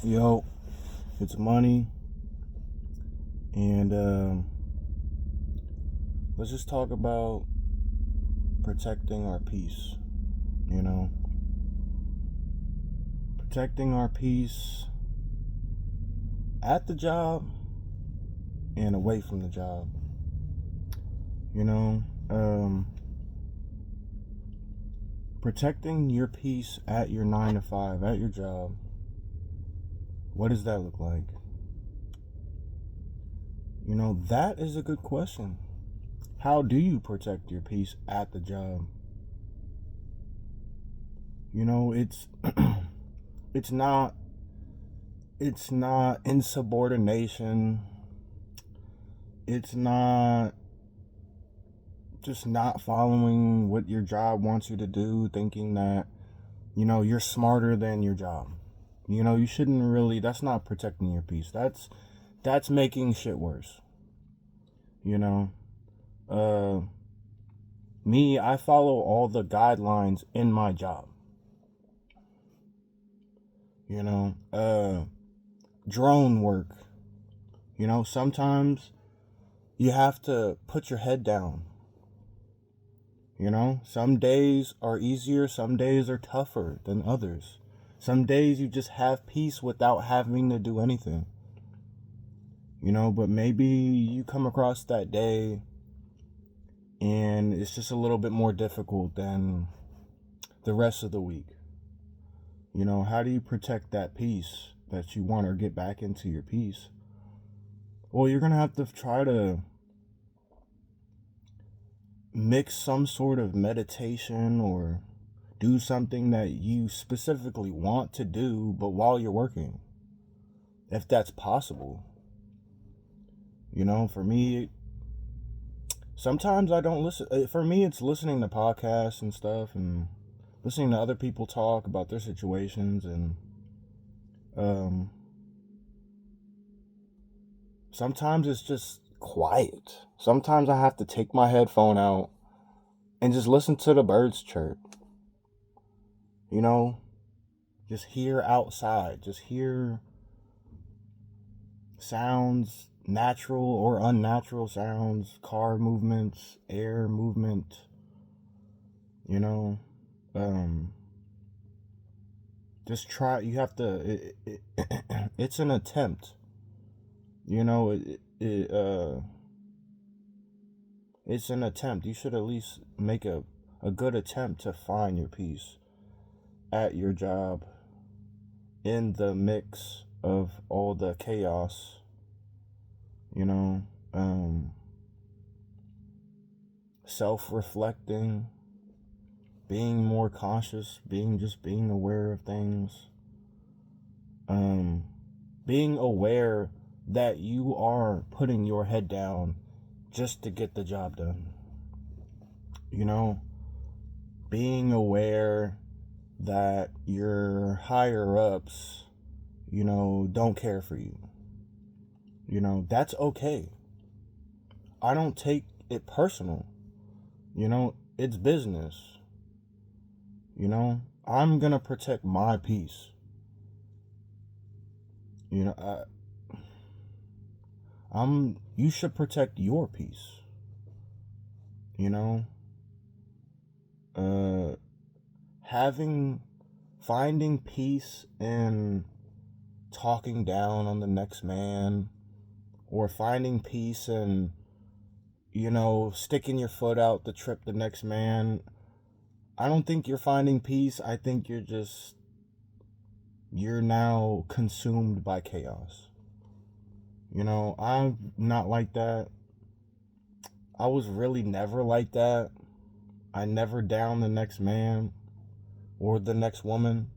Yo, it's money, and let's just talk about protecting our peace. You know, protecting our peace at the job and away from the job. You know, protecting your peace at your 9 to 5, at your job. What does that look like? You know, that is a good question. How do you protect your peace at the job? You know, it's not insubordination. It's not just not following what your job wants you to do, thinking that, you're smarter than your job. You shouldn't really, that's not protecting your peace. That's making shit worse. You know, uh, me, I follow all the guidelines in my job. You know, drone work. Sometimes you have to put your head down. Some days are easier, some days are tougher than others. Some days you just have peace without having to do anything. But maybe you come across that day and it's just a little bit more difficult than the rest of the week. How do you protect that peace that you want or get back into your peace? Well, you're going to have to try to mix some sort of meditation or do something that you specifically want to do, but while you're working, if that's possible. For me, sometimes I don't listen. For me, it's listening to podcasts and stuff and listening to other people talk about their situations. And sometimes it's just quiet. Sometimes I have to take my headphone out and just listen to the birds chirp. Just hear outside. Just hear sounds, natural or unnatural sounds, car movements, air movement. Just try. You have to. It's an attempt. It's an attempt. You should at least make a good attempt to find your peace at your job in the mix of all the chaos. Self-reflecting, being more conscious, being aware of things, being aware that you are putting your head down just to get the job done. Being aware that your higher ups, don't care for you. That's okay. I don't take it personal. It's business. I'm gonna protect my peace. You should protect your peace. Finding peace in talking down on the next man, or finding peace in, sticking your foot out to trip the next man. I don't think you're finding peace. I think you're now consumed by chaos. I'm not like that. I was really never like that. I never down the next man or the next woman.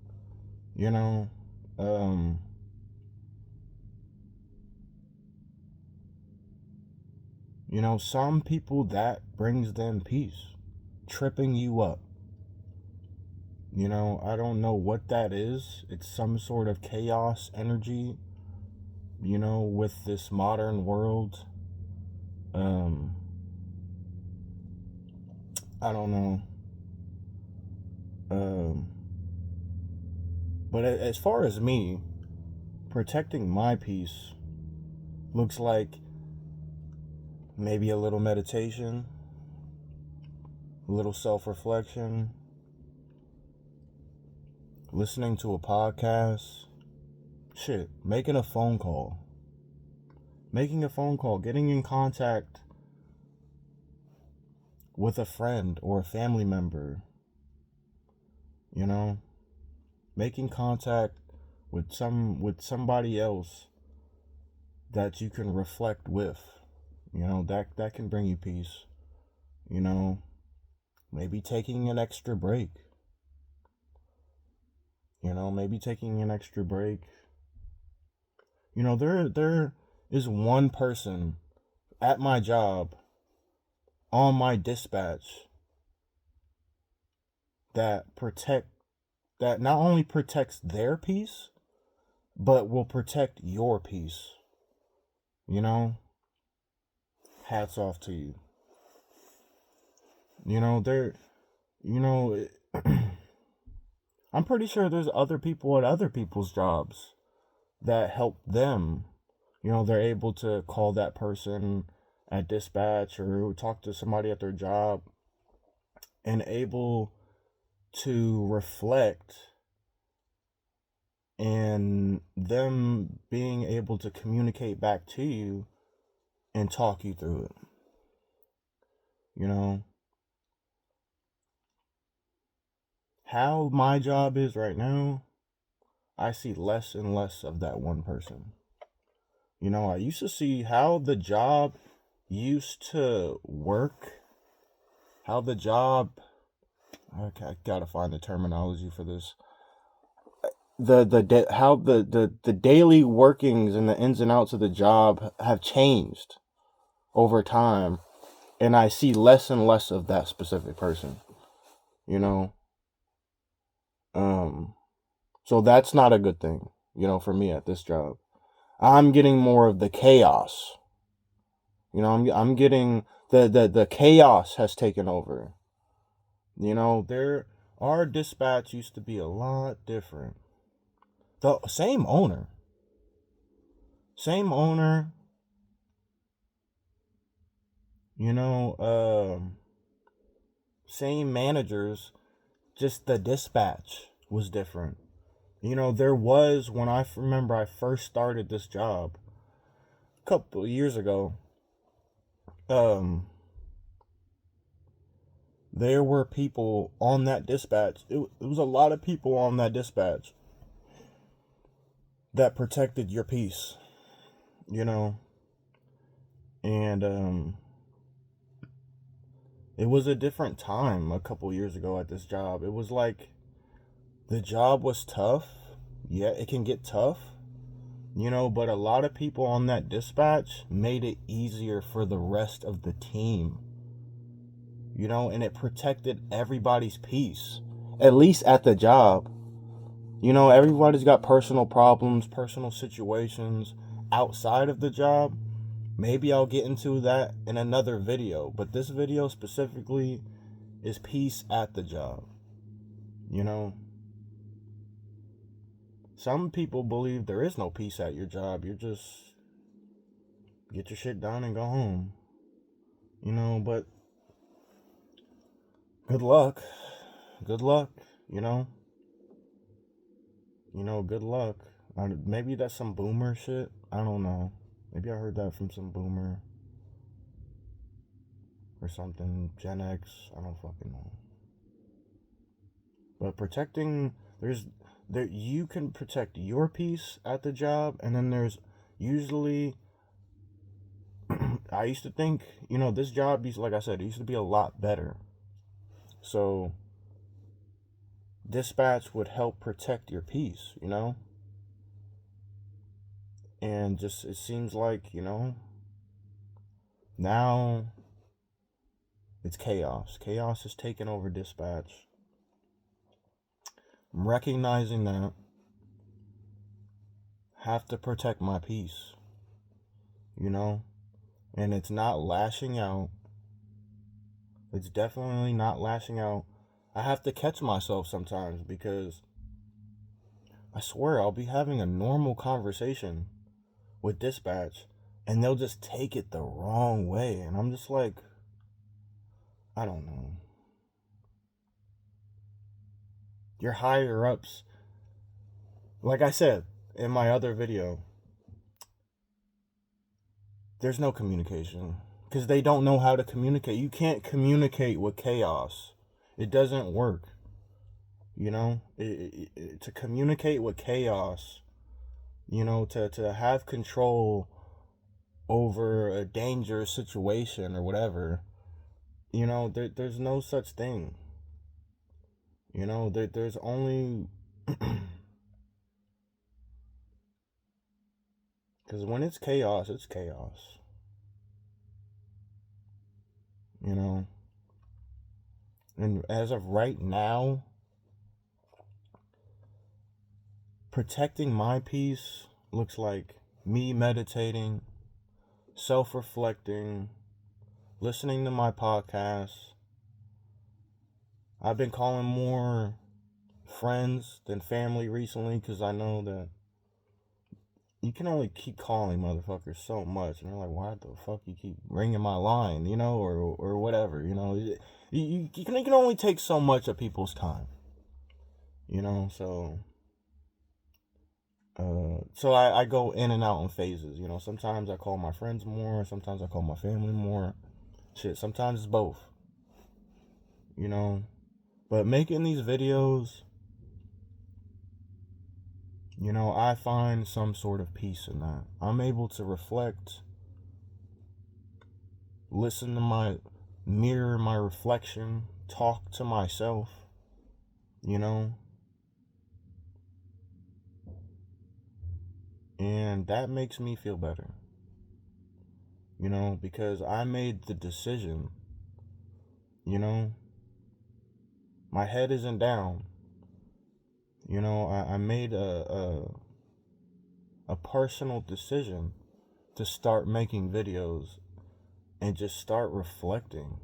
Some people, that brings them peace, tripping you up. I don't know what that is. It's some sort of chaos energy, with this modern world. I don't know. But as far as me, protecting my peace looks like maybe a little meditation, a little self-reflection, listening to a podcast, making a phone call. Getting in contact with a friend or a family member, making contact with somebody else that you can reflect with, that can bring you peace. Maybe taking an extra break. There is one person at my job on my dispatch that not only protects their peace, but will protect your peace. Hats off to you. I'm pretty sure there's other people at other people's jobs that help them. They're able to call that person at dispatch or talk to somebody at their job and able to reflect, and them being able to communicate back to you and talk you through it. How my job is right now, I see less and less of that one person. I used to see how the job used to work, how the job, okay, I gotta find the terminology for this. How the daily workings and the ins and outs of the job have changed over time, and I see less and less of that specific person. So that's not a good thing, for me at this job. I'm getting more of the chaos. I'm getting the chaos has taken over. Our dispatch used to be a lot different. The same owner, same managers, just the dispatch was different. There was, when I remember I first started this job a couple of years ago, there were people on that dispatch. It was a lot of people on that dispatch that protected your peace, and it was a different time a couple years ago at this job. It was like the job was tough. Yeah, it can get tough, but a lot of people on that dispatch made it easier for the rest of the team, and it protected everybody's peace, at least at the job. Everybody's got personal problems, personal situations outside of the job. Maybe I'll get into that in another video, but this video specifically is peace at the job. Some people believe there is no peace at your job. You just get your shit done and go home. But good luck. Good luck, good luck. Maybe that's some boomer shit. I don't know. Maybe I heard that from some boomer or something. Gen X. I don't fucking know. But you can protect your peace at the job, and then there's usually, I used to think, this job, like I said, it used to be a lot better. So dispatch would help protect your peace, and just, it seems like, now it's chaos. Chaos has taken over dispatch. I'm recognizing that. Have to protect my peace, and it's not lashing out. It's definitely not lashing out. I have to catch myself sometimes because I swear I'll be having a normal conversation with dispatch and they'll just take it the wrong way. And I'm just like, I don't know. Your higher ups, like I said in my other video, there's no communication because they don't know how to communicate. You can't communicate with chaos. It doesn't work. You know, to communicate with chaos, you know, to have control over a dangerous situation or whatever, you know, there's no such thing. You know, there's only... Because when it's chaos, it's chaos. You know? And as of right now, protecting my peace looks like me meditating, self-reflecting, listening to my podcasts. I've been calling more friends than family recently because I know that you can only keep calling motherfuckers so much, and they're like, why the fuck you keep ringing my line, you know, or whatever, you know. You can only take so much of people's time, you know. So I go in and out in phases, you know. Sometimes I call my friends more, sometimes I call my family more. Shit, sometimes it's both, you know. But making these videos, you know, I find some sort of peace in that. I'm able to reflect, listen to mirror my reflection, talk to myself, you know. And that makes me feel better, you know, because I made the decision, you know. My head isn't down. You know, I made a personal decision to start making videos and just start reflecting.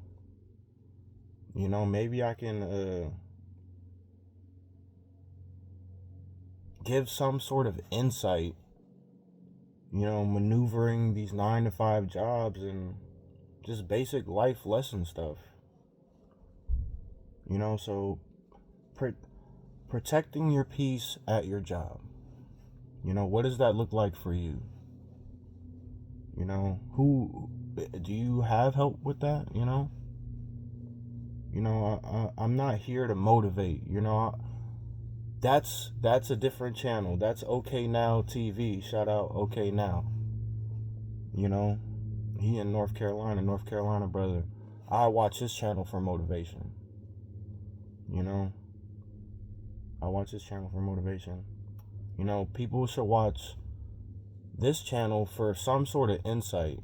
You know, maybe I can give some sort of insight, you know, maneuvering these 9-to-5 jobs and just basic life lesson stuff. You know, so protecting your peace at your job. You know, what does that look like for you? You know, who do you have help with that? You know, I'm not here to motivate. You know, that's a different channel. That's OK Now TV. Shout out OK Now. You know, he in North Carolina brother. I watch his channel for motivation. You know, I watch his channel for motivation. You know, people should watch this channel for some sort of insight.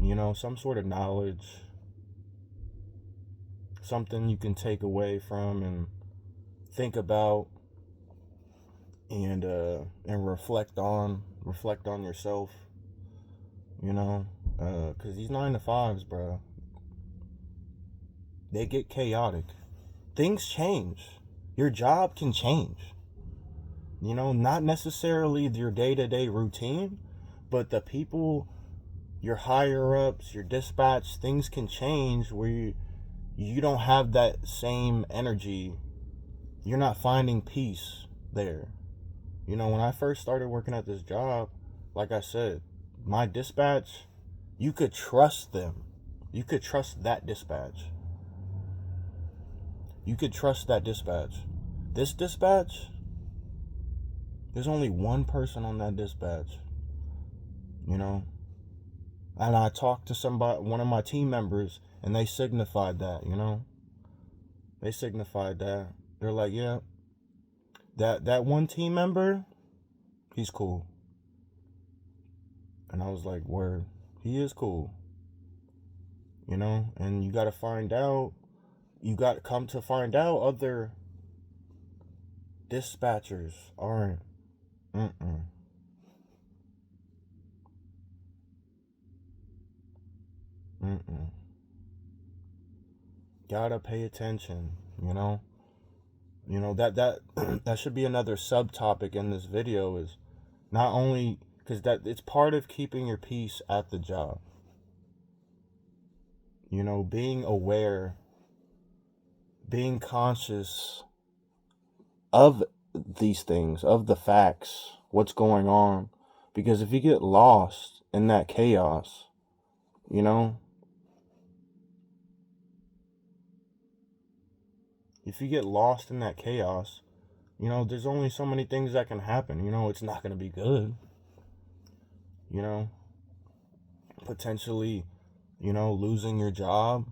You know, some sort of knowledge. Something you can take away from and think about and reflect on yourself, you know, because these 9-to-5s, bro, they get chaotic. Things change. Your job can change, you know, not necessarily your day-to-day routine, but the people, your higher ups, your dispatch, things can change where you don't have that same energy. You're not finding peace there. You know, when I first started working at this job, like I said, my dispatch, you could trust them. You could trust that dispatch. You could trust that dispatch. This dispatch, there's only one person on that dispatch, you know. And I talked to one of my team members, and they signified that, you know. They signified that. They're like, yeah, that one team member, he's cool. And I was like, word, he is cool. You know, and you got to find out, come to find out other dispatchers aren't, Gotta pay attention, you know. You know, that that should be another subtopic in this video, is not only because that it's part of keeping your peace at the job. You know, being aware, being conscious of these things, of the facts, what's going on. Because if you get lost in that chaos, you know, if you get lost in that chaos, you know, there's only so many things that can happen. You know, it's not going to be good. You know, potentially, you know, losing your job.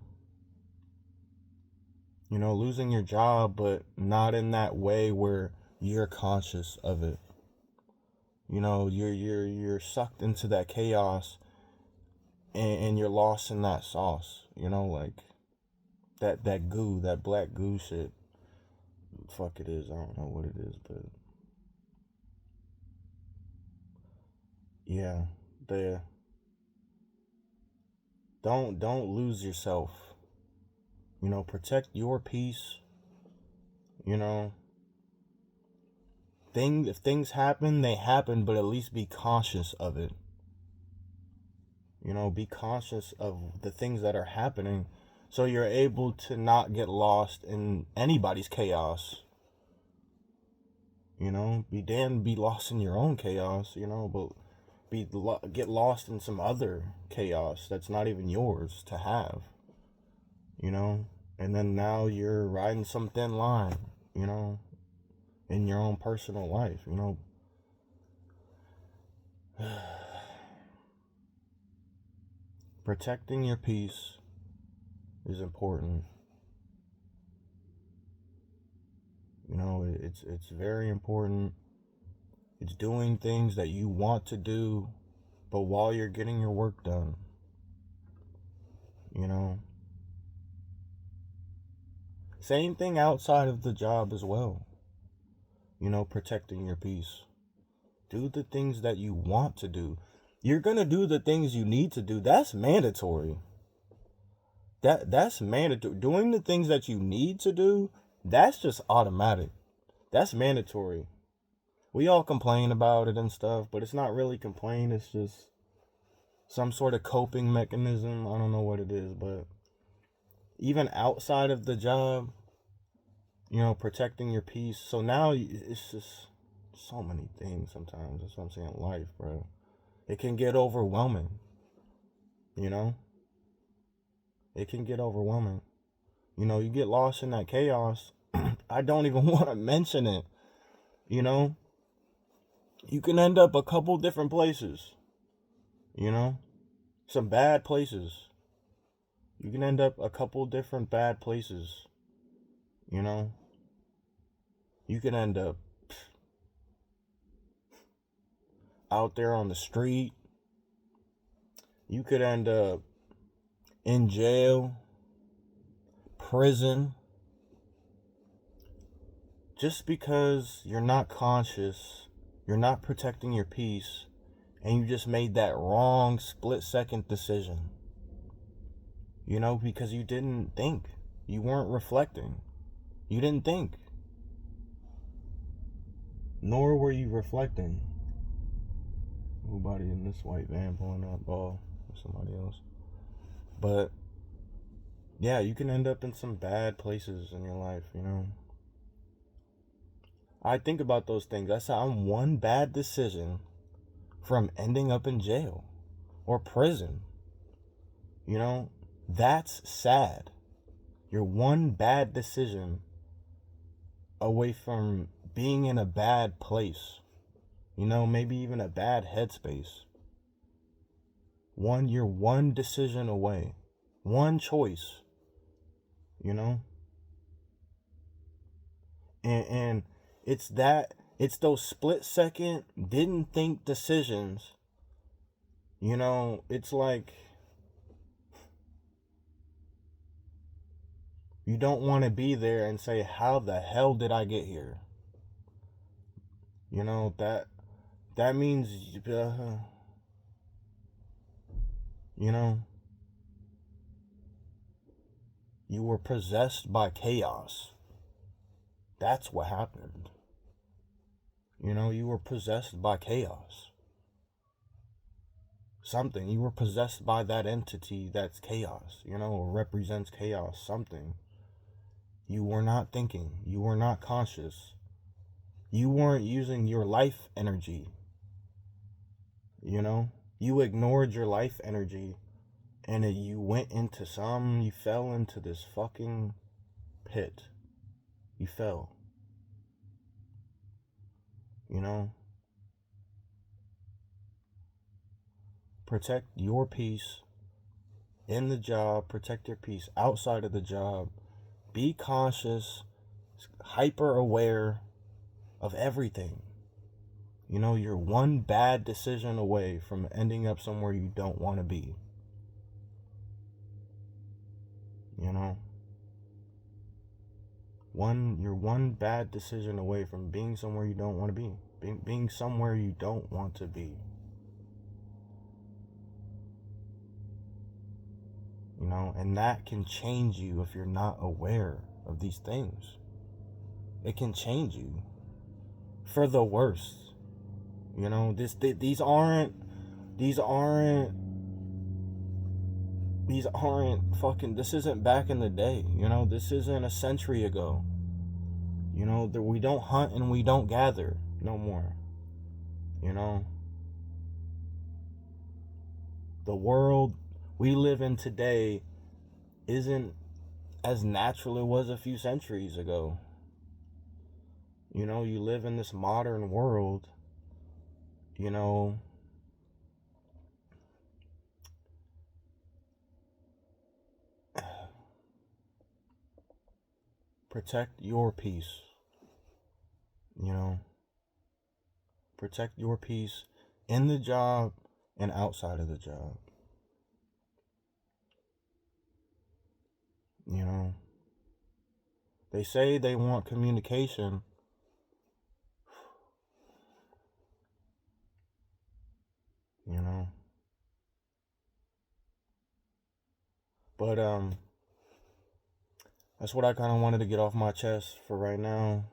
You know, losing your job, but not in that way where you're conscious of it. You know, you're sucked into that chaos, and you're lost in that sauce. You know, like that goo, that black goo shit. Fuck it is. I don't know what it is, but yeah, the don't lose yourself. You know, protect your peace. You know, if things happen, they happen, but at least be conscious of it. You know, be conscious of the things that are happening, so you're able to not get lost in anybody's chaos. You know, be damned be lost in your own chaos, you know, but get lost in some other chaos that's not even yours to have, you know. And then now you're riding some thin line, you know, in your own personal life, you know. Protecting your peace is important. You know, it's very important. It's doing things that you want to do, but while you're getting your work done. You know, same thing outside of the job as well. You know, protecting your peace. Do the things that you want to do. You're gonna do the things you need to do. That's mandatory. That's mandatory. Doing the things that you need to do, that's just automatic. That's mandatory. We all complain about it and stuff, but it's not really complain. It's just some sort of coping mechanism. I don't know what it is, but even outside of the job, you know, protecting your peace. So now it's just so many things sometimes. That's what I'm saying. Life, bro. It can get overwhelming. You know? It can get overwhelming. You know, you get lost in that chaos. I don't even want to mention it. You know? You can end up a couple different places. You know? Some bad places. You can end up a couple different bad places. You know? You can end up out there on the street. You could end up in jail, prison, just because you're not conscious, you're not protecting your peace, and you just made that wrong split-second decision. You know, because you didn't think. You weren't reflecting. You didn't think. Nor were you reflecting. Nobody in this white van pulling up, or somebody else. But yeah, you can end up in some bad places in your life, you know. I think about those things. I said I'm one bad decision from ending up in jail or prison. You know, that's sad. You're one bad decision away from being in a bad place. You know, maybe even a bad headspace. You're one decision away. One choice. You know? And it's those split second didn't think decisions. You know, it's like you don't want to be there and say, how the hell did I get here? You know, that means you know, you were possessed by chaos. That's what happened. You know, you were possessed by chaos. Something. You were possessed by that entity that's chaos, you know, or represents chaos, something. You were not thinking. You were not conscious. You weren't using your life energy. You know? You ignored your life energy and you fell into this fucking pit. You fell. You know? Protect your peace in the job, protect your peace outside of the job. Be conscious, hyper aware of everything. You know, you're one bad decision away from ending up somewhere you don't want to be. You know? You're one bad decision away from being somewhere you don't want to be. Being somewhere you don't want to be. You know, and that can change you if you're not aware of these things. It can change you for the worst. You know, these aren't fucking, this isn't back in the day. You know, this isn't a century ago. You know, we don't hunt and we don't gather no more. You know, the world we live in today isn't as natural it was a few centuries ago. You know, you live in this modern world, you know, protect your peace. You know, protect your peace in the job and outside of the job. You know, they say they want communication. You know, but that's what I kind of wanted to get off my chest for right now.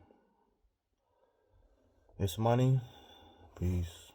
It's money. Peace.